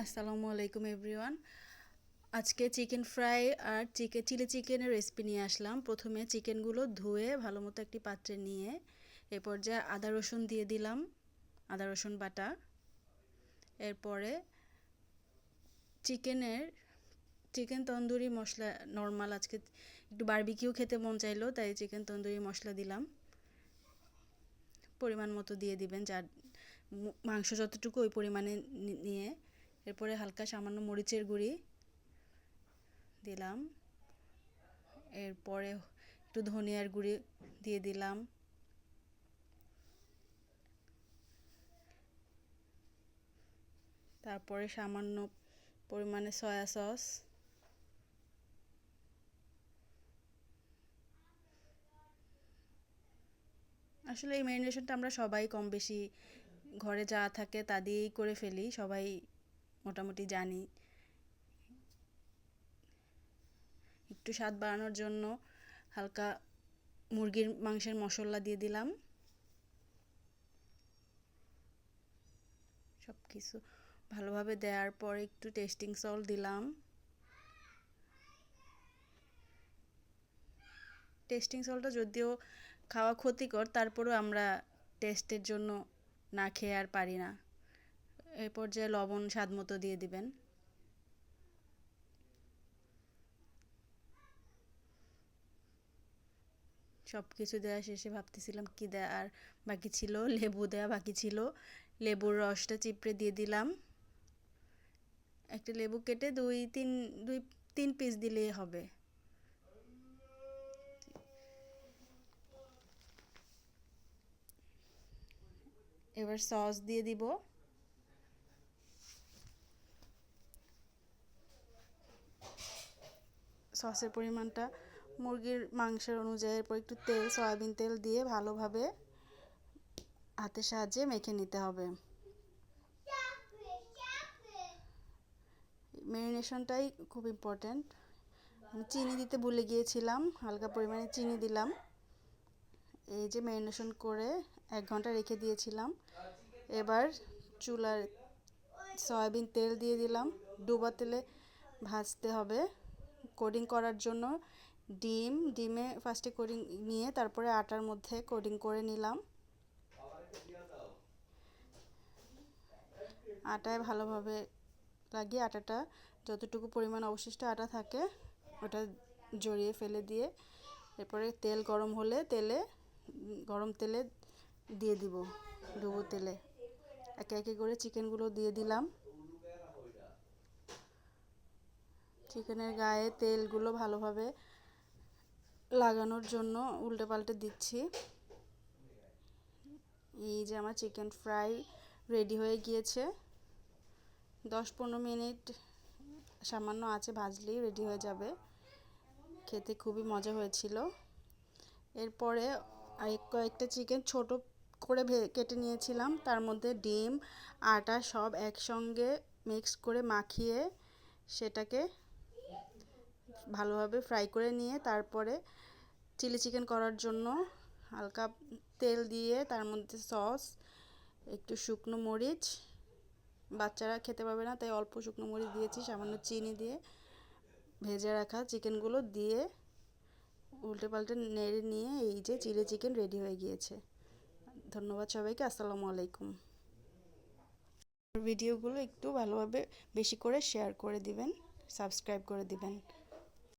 আসসালামু আলাইকুম এভরিওয়ান। আজকে চিকেন ফ্রাই আর চিলি চিকেনের রেসিপি নিয়ে আসলাম। প্রথমে চিকেনগুলো ধুয়ে ভালো মতো একটি পাত্রে নিয়ে এ পর্যায়ে আদা রসুন দিয়ে দিলাম, আদা রসুন বাটা। এরপরে চিকেনের চিকেন তন্দুরি মশলা নর্মাল, আজকে একটু বারবিকিউ খেতে মন চাইলো তাই চিকেন তন্দুরি মশলা দিলাম। পরিমাণ মতো দিয়ে দিবেন, যার মাংস যতটুকু ওই পরিমাণে নিয়ে। এরপরে হালকা সামান্য মরিচের গুঁড়ি দিলাম। এরপরে একটু ধনিয়ার গুঁড়ি দিয়ে দিলাম। তারপরে সামান্য পরিমাণে সয়া সস। আসলে এই ম্যারিনেশনটা আমরা সবাই কম বেশি ঘরে যা থাকে তা দিয়েই করে ফেলি, সবাই মোটামুটি জানি। একটু স্বাদ বাড়ানোর জন্য হালকা মুরগির মাংসের মশলা দিয়ে দিলাম। সব কিছু ভালোভাবে দেওয়ার পর একটু টেস্টিং সল্ট দিলাম। টেস্টিং সল্টটা যদিও খাওয়া ক্ষতিকর, তারপরেও আমরা টেস্টের জন্য না খেয়ে আর পারি না। এই পর্যায়ে লবণ স্বাদ মতো দিয়ে দিবেন। সব কিছু দেওয়া শেষে ভাবতেছিলাম কি দেয়া আর বাকি ছিল, লেবু দেওয়া বাকি ছিল। লেবুর রসটা চিপড়ে দিয়ে দিলাম। একটা লেবু কেটে দুই তিন পিস দিলেই হবে। এবার সস দিয়ে দিব। সসের পরিমাণটা মুরগির মাংসের অনুযায়ী। এরপর একটু তেল, সয়াবিন তেল দিয়ে ভালোভাবে হাতের সাহায্যে মেখে নিতে হবে। ম্যারিনেশনটাই খুব ইম্পর্ট্যান্ট। আমি চিনি দিতে ভুলে গিয়েছিলাম, হালকা পরিমাণে চিনি দিলাম। এই যে ম্যারিনেশন করে 1 ঘন্টা রেখে দিয়েছিলাম। এবার চুলার সয়াবিন তেল দিয়ে দিলাম, ডুবা তেলে ভাজতে হবে। কোডিং করার জন্য ডিমে ফার্স্টে কোডিং নিয়ে তারপরে আটার মধ্যে কোডিং করে নিলাম। আটায় ভালোভাবে লাগিয়ে আটাটা যতটুকু পরিমাণ অবশিষ্ট আটা থাকে ওটা জড়িয়ে ফেলে দিয়ে এরপরে তেল গরম হলে গরম তেলে দিয়ে দিব, ডুবো তেলে একে একে করে চিকেনগুলো দিয়ে দিলাম। চিকেনের গায়ে তেলগুলো ভালোভাবে লাগানোর জন্য উল্টে পাল্টে দিচ্ছি। এই যে আমার চিকেন ফ্রাই রেডি হয়ে গিয়েছে। 10-15 মিনিট সামান্য আঁচে ভাজলেই রেডি হয়ে যাবে। খেতে খুবই মজা হয়েছিল। এরপরে কয়েকটা চিকেন ছোট করে কেটে নিয়েছিলাম, তার মধ্যে ডিম আটা সব একসঙ্গে মিক্স করে মাখিয়ে সেটাকে ভালোভাবে ফ্রাই করে নিয়ে তারপরে চিলি চিকেন করার জন্য হালকা তেল দিয়ে তার মধ্যে সস, একটু শুকনো মরিচ, বাচ্চারা খেতে পারবে না তাই অল্প শুকনো মরিচ দিয়েছি, সামান্য চিনি দিয়ে ভেজে রাখা চিকেনগুলো দিয়ে উল্টে পাল্টে নেড়ে নিয়ে এই যে চিলি চিকেন রেডি হয়ে গিয়েছে। ধন্যবাদ সবাইকে। আসসালামু আলাইকুম। ভিডিওগুলো একটু ভালোভাবে বেশি করে শেয়ার করে দিবেন, সাবস্ক্রাইব করে দিবেন।